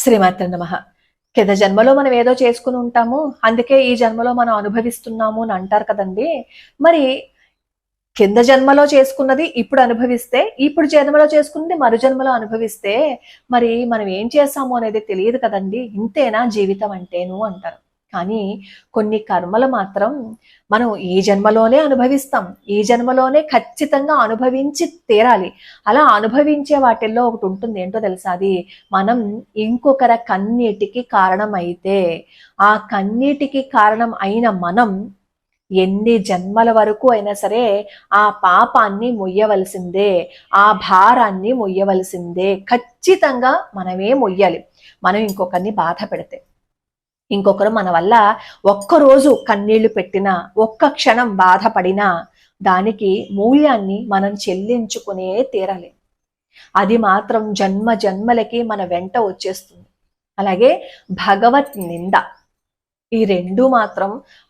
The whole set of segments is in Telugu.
శ్రీమాత్రే నమః. కింద జన్మలో మనం ఏదో చేసుకుని ఉంటాము, అందుకే ఈ జన్మలో మనం అనుభవిస్తున్నాము అని అంటారు కదండి. మరి కింద జన్మలో చేసుకున్నది ఇప్పుడు అనుభవిస్తే, ఇప్పుడు జన్మలో చేసుకున్నది మరు జన్మలో అనుభవిస్తే, మరి మనం ఏం చేస్తాము అనేది తెలియదు కదండి. ఇంతేనా జీవితం అంటేను అంటారు. కానీ కొన్ని కర్మలు మాత్రం మనం ఈ జన్మలోనే అనుభవిస్తాం. ఈ జన్మలోనే ఖచ్చితంగా అనుభవించి తీరాలి. అలా అనుభవించే వాటిల్లో ఒకటి ఉంటుంది. ఏంటో తెలుసా? అది మనం ఇంకొకరి కన్నీటికి కారణం అయితే, ఆ కన్నీటికి కారణం అయిన మనం ఎన్ని జన్మల వరకు అయినా సరే ఆ పాపాన్ని మొయ్యవలసిందే, ఆ భారాన్ని మొయ్యవలసిందే. ఖచ్చితంగా మనమే మొయ్యాలి. మనం ఇంకొకరిని బాధ పెడితే, ఇంకొకరు మన వల్ల ఒక్కరోజు కన్నీళ్లు పెట్టినా, ఒక్క క్షణం బాధపడినా దానికి మూల్యాన్ని మనం చెల్లించుకునే తీరాలి. అది మాత్రం జన్మ జన్మలకి మన వెంట వచ్చేస్తుంది. అలాగే భగవత్ నింద, ఈ రెండు మాత్రం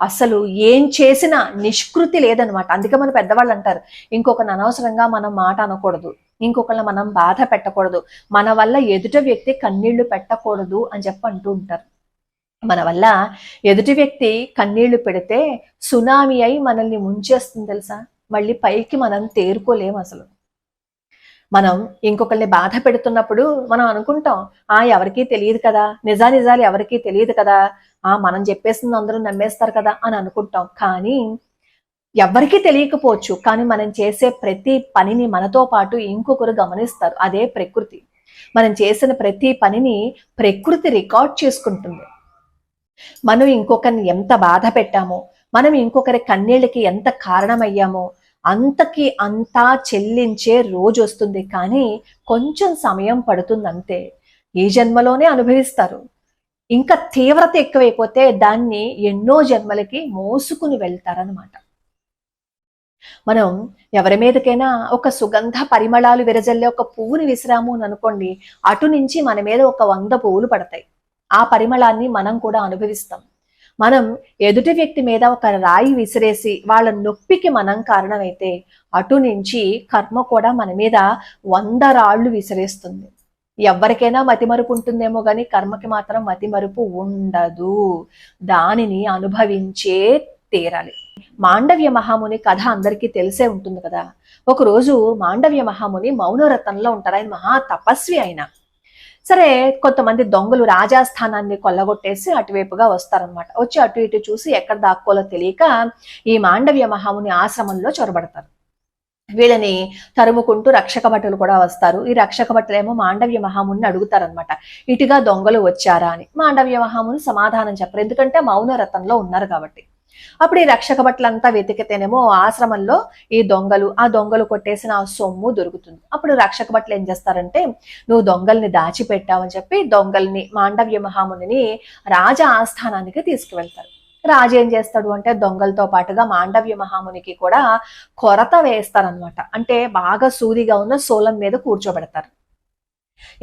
అసలు ఏం చేసినా నిష్కృతి లేదనమాట. అందుకే మన పెద్దవాళ్ళు అంటారు, ఇంకొకరిని అనవసరంగా మనం మాట అనకూడదు, ఇంకొకరిని మనం బాధ పెట్టకూడదు, మన వల్ల ఎదుట వ్యక్తి కన్నీళ్లు పెట్టకూడదు అని చెప్పి అంటూ ఉంటారు. మన వల్ల ఎదుటి వ్యక్తి కన్నీళ్లు పెడితే సునామీ అయి మనల్ని ముంచేస్తుంది తెలుసా. మళ్ళీ పైకి మనం తేరుకోలేము. అసలు మనం ఇంకొకరిని బాధ పెడుతున్నప్పుడు మనం అనుకుంటాం, ఎవరికీ తెలియదు కదా, నిజాలు ఎవరికీ తెలియదు కదా, మనం చెప్పేసింది అందరూ నమ్మేస్తారు కదా అని అనుకుంటాం. కానీ ఎవరికీ తెలియకపోవచ్చు, కానీ మనం చేసే ప్రతి పనిని మనతో పాటు ఇంకొకరు గమనిస్తారు. అదే ప్రకృతి. మనం చేసిన ప్రతి పనిని ప్రకృతి రికార్డ్ చేసుకుంటుంది. మనం ఇంకొకరిని ఎంత బాధ పెట్టామో, మనం ఇంకొకరి కన్నీళ్ళకి ఎంత కారణమయ్యామో అంతకి అంతా చెల్లించే రోజు వస్తుంది. కానీ కొంచెం సమయం పడుతుంది అంతే. ఈ జన్మలోనే అనుభవిస్తారు. ఇంకా తీవ్రత ఎక్కువైపోతే దాన్ని ఎన్నో జన్మలకి మోసుకుని వెళ్తారనమాట. మనం ఎవరి మీదకైనా ఒక సుగంధ పరిమళాలు విరజల్లే ఒక పువ్వుని విసిరాము అని అనుకోండి, అటు నుంచి మన మీద ఒక 100 పువ్వులు పడతాయి. ఆ పరిమళాన్ని మనం కూడా అనుభవిస్తాం. మనం ఎదుటి వ్యక్తి మీద ఒక రాయి విసిరేసి వాళ్ళ నొప్పికి మనం కారణమైతే, అటు నుంచి కర్మ కూడా మన మీద 100 రాళ్ళు విసిరేస్తుంది. ఎవరికైనా మతిమరుపు ఉంటుందేమో కానీ కర్మకి మాత్రం మతిమరుపు ఉండదు. దానిని అనుభవించే తీరాలి. మాండవ్య మహాముని కథ అందరికీ తెలిసే ఉంటుంది కదా. ఒకరోజు మాండవ్య మహాముని మౌనవ్రతంలో ఉంటారు. ఆయన మహా తపస్వి. ఆయన సరే, కొంతమంది దొంగలు రాజాస్థానాన్ని కొల్లగొట్టేసి అటువైపుగా వస్తారనమాట. వచ్చి అటు ఇటు చూసి ఎక్కడ దాక్కోలో తెలియక ఈ మాండవ్య మహాముని ఆశ్రమంలో చొరబడతారు. వీళ్ళని తరుముకుంటూ రక్షక భటులు కూడా వస్తారు. ఈ రక్షక భటులు ఏమో మాండవ్య మహాముని అడుగుతారనమాట, ఇటుగా దొంగలు వచ్చారా అని. మాండవ్య మహాముని సమాధానం చెప్పరు, ఎందుకంటే మౌనవ్రతంలో ఉన్నారు కాబట్టి. అప్పుడు ఈ రక్షక భటులంతా వెతికితేనేమో ఆశ్రమంలో ఈ ఆ దొంగలు కొట్టేసిన ఆ సొమ్ము దొరుకుతుంది. అప్పుడు రక్షక భటులు ఏం చేస్తారంటే, నువ్వు దొంగల్ని దాచిపెట్టావని చెప్పి దొంగల్ని, మాండవ్య మహామునిని రాజ ఆస్థానానికి తీసుకువెళ్తారు. రాజు ఏం చేస్తాడు అంటే, దొంగలతో పాటుగా మాండవ్య మహామునికి కూడా కొరత వేస్తారనమాట. అంటే బాగా సూదిగా ఉన్న సోలం మీద కూర్చోబెడతారు.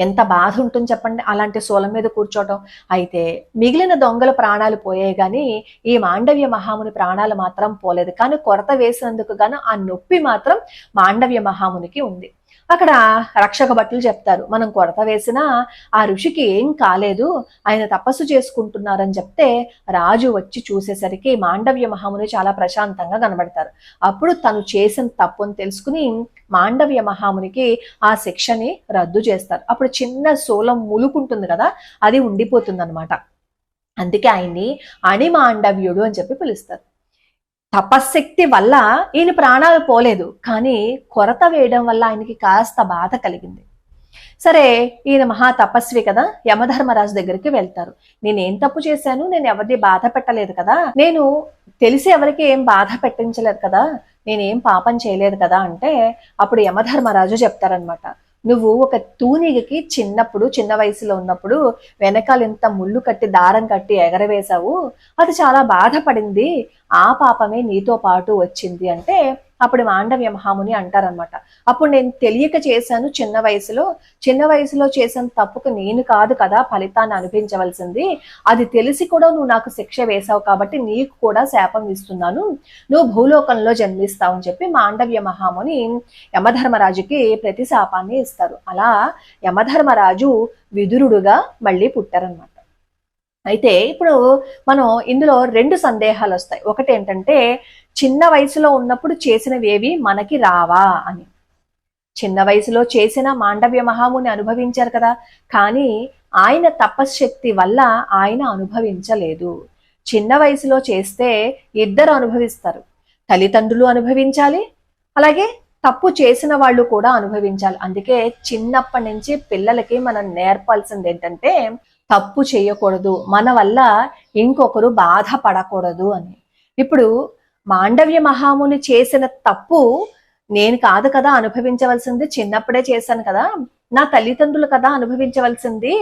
ఎంత బాధ ఉంటుంది చెప్పండి అలాంటి సోలం మీద కూర్చోవటం. అయితే మిగిలిన దొంగల ప్రాణాలు పోయాయి కానీ ఈ మాండవ్య మహాముని ప్రాణాలు మాత్రం పోలేదు. కానీ కొరత వేసినందుకు గాను ఆ నొప్పి మాత్రం మాండవ్య మహామునికి ఉంది. అక్కడ రక్షక భటులు చెప్తారు, మనం కొరత వేసినా ఆ ఋషికి ఏం కాలేదు, ఆయన తపస్సు చేసుకుంటున్నారని చెప్తే రాజు వచ్చి చూసేసరికి మాండవ్య మహాముని చాలా ప్రశాంతంగా కనబడతారు. అప్పుడు తను చేసిన తప్పుని తెలుసుకుని మాండవ్య మహామునికి ఆ శిక్షని రద్దు చేస్తారు. అప్పుడు చిన్న సోలం ములుకుంటుంది కదా, అది ఉండిపోతుంది అనమాట. అందుకే ఆయన్ని అణిమాండవ్యుడు అని చెప్పి పిలుస్తారు. తపశ్శక్తి వల్ల ఈయన ప్రాణాలు పోలేదు, కానీ కొరత వేయడం వల్ల ఆయనకి కాస్త బాధ కలిగింది. సరే, ఈయన మహా తపస్వి కదా, యమధర్మరాజు దగ్గరికి వెళ్తారు. నేనేం తప్పు చేశాను, నేను ఎవరిని బాధ పెట్టలేదు కదా, నేను తెలిసి ఎవరికి ఏం బాధ పెట్టించలేదు కదా, నేనేం పాపం చేయలేదు కదా అంటే, అప్పుడు యమధర్మరాజు చెప్తారనమాట, నువ్వు ఒక తూనిగకి చిన్న వయసులో ఉన్నప్పుడు వెనకాల ఇంత ముళ్ళు కట్టి దారం కట్టి ఎగరవేశావు, అది చాలా బాధపడింది, ఆ పాపమే నీతో పాటు వచ్చింది అంటే అప్పుడు మాండవ్య మహాముని అంటారనమాట, అప్పుడు నేను తెలియక చేశాను చిన్న వయసులో చేసిన తప్పుకు నేను కాదు కదా ఫలితాన్ని అనిపించవలసింది, అది తెలిసి కూడా నువ్వు నాకు శిక్ష వేశావు కాబట్టి నీకు కూడా శాపం ఇస్తున్నాను, నువ్వు భూలోకంలో జన్మిస్తావు అని చెప్పి మాండవ్య మహాముని యమధర్మరాజుకి ప్రతి శాపాన్ని ఇస్తారు. అలా యమధర్మరాజు విదురుడుగా మళ్ళీ పుట్టారనమాట. అయితే ఇప్పుడు మనం ఇందులో 2 సందేహాలు వస్తాయి. ఒకటి ఏంటంటే చిన్న వయసులో ఉన్నప్పుడు చేసినవేవి మనకి రావా అని. చిన్న వయసులో చేసిన మాండవ్య మహాముని అనుభవించారు కదా, కానీ ఆయన తపశ్శక్తి వల్ల ఆయన అనుభవించలేదు. చిన్న వయసులో చేస్తే ఇద్దరు అనుభవిస్తారు, తల్లిదండ్రులు అనుభవించాలి, అలాగే తప్పు చేసిన వాళ్ళు కూడా అనుభవించాలి. అందుకే చిన్నప్పటి నుంచి పిల్లలకి మనం నేర్పాల్సింది ఏంటంటే తప్పు చేయకూడదు, మన వల్ల ఇంకొకరు బాధపడకూడదు అని. ఇప్పుడు మాండవ్య మహాముని చేసిన తప్పు నేను కాదు కదా అనుభవించవలసింది, చిన్నప్పుడే చేశాను కదా, నా తల్లిదండ్రులు కదా అనుభవించవలసింది,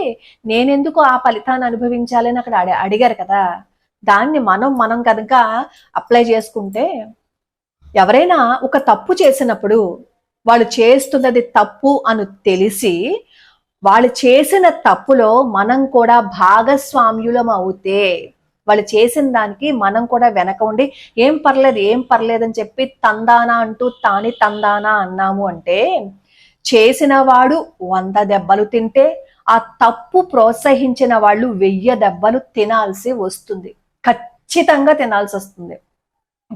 నేనెందుకు ఆ ఫలితాన్ని అనుభవించాలని అక్కడ అడిగారు కదా. దాన్ని మనం కనుక అప్లై చేసుకుంటే, ఎవరైనా ఒక తప్పు చేసినప్పుడు వాళ్ళు చేస్తున్నది తప్పు అని తెలిసి వాళ్ళు చేసిన తప్పులో మనం కూడా భాగస్వామ్యులం అవుతే, వాళ్ళు చేసిన దానికి మనం కూడా వెనక ఉండి ఏం పర్లేదు అని చెప్పి తందానా అంటూ తాని తందానా అన్నాము అంటే, చేసిన వాడు 100 దెబ్బలు తింటే ఆ తప్పు ప్రోత్సహించిన వాళ్ళు 1000 దెబ్బలు తినాల్సి వస్తుంది, ఖచ్చితంగా తినాల్సి వస్తుంది.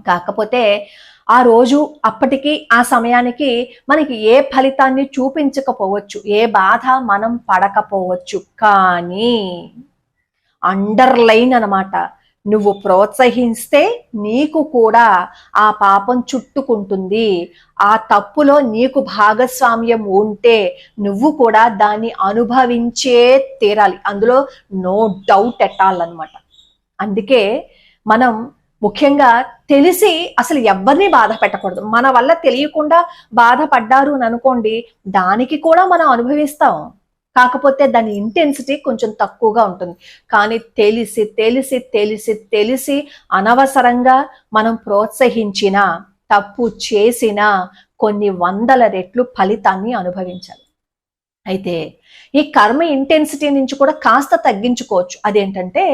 కాకపోతే ఆ రోజు అప్పటికి ఆ సమయానికి మనకి ఏ ఫలితాన్ని చూపించకపోవచ్చు, ఏ బాధ మనం పడకపోవచ్చు, కానీ అండర్లైన్ అనమాట, నువ్వు ప్రోత్సహిస్తే నీకు కూడా ఆ పాపం చుట్టుకుంటుంది, ఆ తప్పులో నీకు భాగస్వామ్యం ఉంటే నువ్వు కూడా దాన్ని అనుభవించే తీరాలి, అందులో నో డౌట్ ఎట్ ఆల్ అనమాట. అందుకే మనం ముఖ్యంగా తెలిసి అసలు ఎవరిని బాధ పెట్టకూడదు. మన వల్ల తెలియకుండా బాధపడ్డారు అని అనుకోండి, దానికి కూడా మనం అనుభవిస్తాం, కాకపోతే దాని ఇంటెన్సిటీ కొంచెం తక్కువగా ఉంటుంది. కానీ తెలిసి తెలిసి తెలిసి తెలిసి అనవసరంగా మనం ప్రోత్సహించిన, తప్పు చేసిన కొన్ని 100 రెట్లు ఫలితాన్ని అనుభవించాలి. అయితే ఈ కర్మ ఇంటెన్సిటీ నుంచి కూడా కాస్త తగ్గించుకోవచ్చు. అదేంటంటే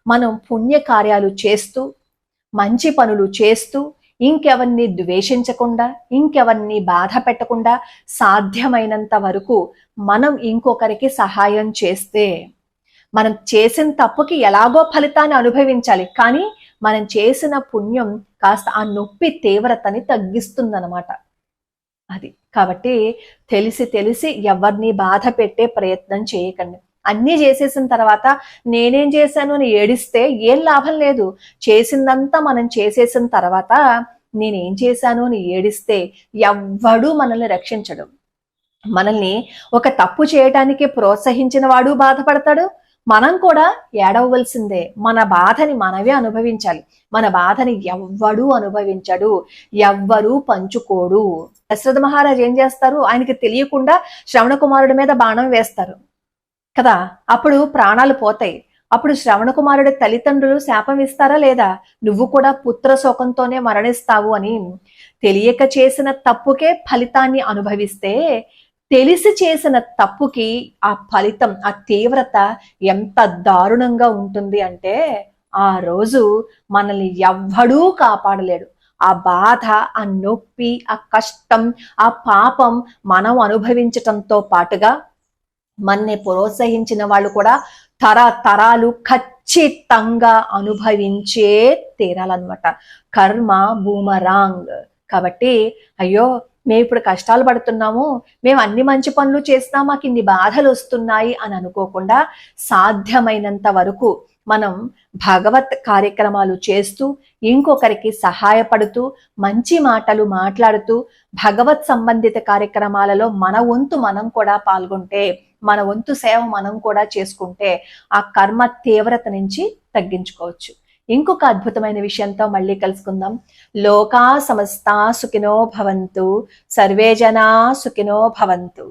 మనం పుణ్యకార్యాలు చేస్తూ, మంచి పనులు చేస్తూ, ఇంకెవరిని ద్వేషించకుండా, ఇంకెవరిని బాధ పెట్టకుండా, సాధ్యమైనంత వరకు మనం ఇంకొకరికి సహాయం చేస్తే, మనం చేసిన తప్పుకి ఎలాగో ఫలితాన్ని అనుభవించాలి, కానీ మనం చేసిన పుణ్యం కాస్త ఆ నొప్పి తీవ్రతని తగ్గిస్తుందన్నమాట. అది కాబట్టి తెలిసి తెలిసి ఎవరిని బాధ పెట్టే ప్రయత్నం చేయకండి. అన్నీ చేసేసిన తర్వాత నేనేం చేశాను అని ఏడిస్తే ఏం లాభం లేదు. చేసిందంతా మనం చేసేసిన తర్వాత నేనేం చేశాను అని ఏడిస్తే ఎవ్వడూ మనల్ని రక్షించడు. మనల్ని ఒక తప్పు చేయడానికి ప్రోత్సహించిన వాడు బాధపడతాడు, మనం కూడా ఏడవలసిందే. మన బాధని మనమే అనుభవించాలి. మన బాధని ఎవ్వడూ అనుభవించడు, ఎవ్వరూ పంచుకోడు. దశరథ మహారాజు ఏం చేస్తారు, ఆయనకి తెలియకుండా శ్రవణ కుమారుడి మీద బాణం వేస్తారు కదా, అప్పుడు ప్రాణాలు పోతాయి. అప్పుడు శ్రవణ కుమారుడి తల్లిదండ్రులు శాపం ఇస్తారా లేదా, నువ్వు కూడా పుత్ర శోకంతోనే మరణిస్తావు అని. తెలియక చేసిన తప్పుకే ఫలితాన్ని అనుభవిస్తే, తెలిసి చేసిన తప్పుకి ఆ ఫలితం, ఆ తీవ్రత ఎంత దారుణంగా ఉంటుంది అంటే, ఆ రోజు మనల్ని ఎవ్వడూ కాపాడలేడు. ఆ బాధ, ఆ నొప్పి, ఆ కష్టం, ఆ పాపం మనం అనుభవించటంతో పాటుగా మనని ప్రోత్సహించిన వాళ్ళు కూడా తరతరాలు ఖచ్చితంగా అనుభవించే తీరాలన్నమాట. కర్మ బూమరాంగ్. కాబట్టి అయ్యో మేము ఇప్పుడు కష్టాలు పడుతున్నాము, మేము అన్ని మంచి పనులు చేసినా మాకు ఇన్ని బాధలు వస్తున్నాయి అని అనుకోకుండా, సాధ్యమైనంత వరకు మనం భగవత్ కార్యక్రమాలు చేస్తూ, ఇంకొకరికి సహాయపడుతూ, మంచి మాటలు మాట్లాడుతూ, భగవత్ సంబంధిత కార్యక్రమాలలో మన వంతు మనం కూడా పాల్గొంటే, మన వంతు సేవ మనం కూడా చేసుకుంటే ఆ కర్మ తీవ్రత నుంచి తగ్గించుకోవచ్చు. ఇంకొక అద్భుతమైన విషయంతో మళ్ళీ కలుసుకుందాం. లోకా సమస్తా సుఖినో భవంతు, సర్వే జనా సుఖినో భవంతు.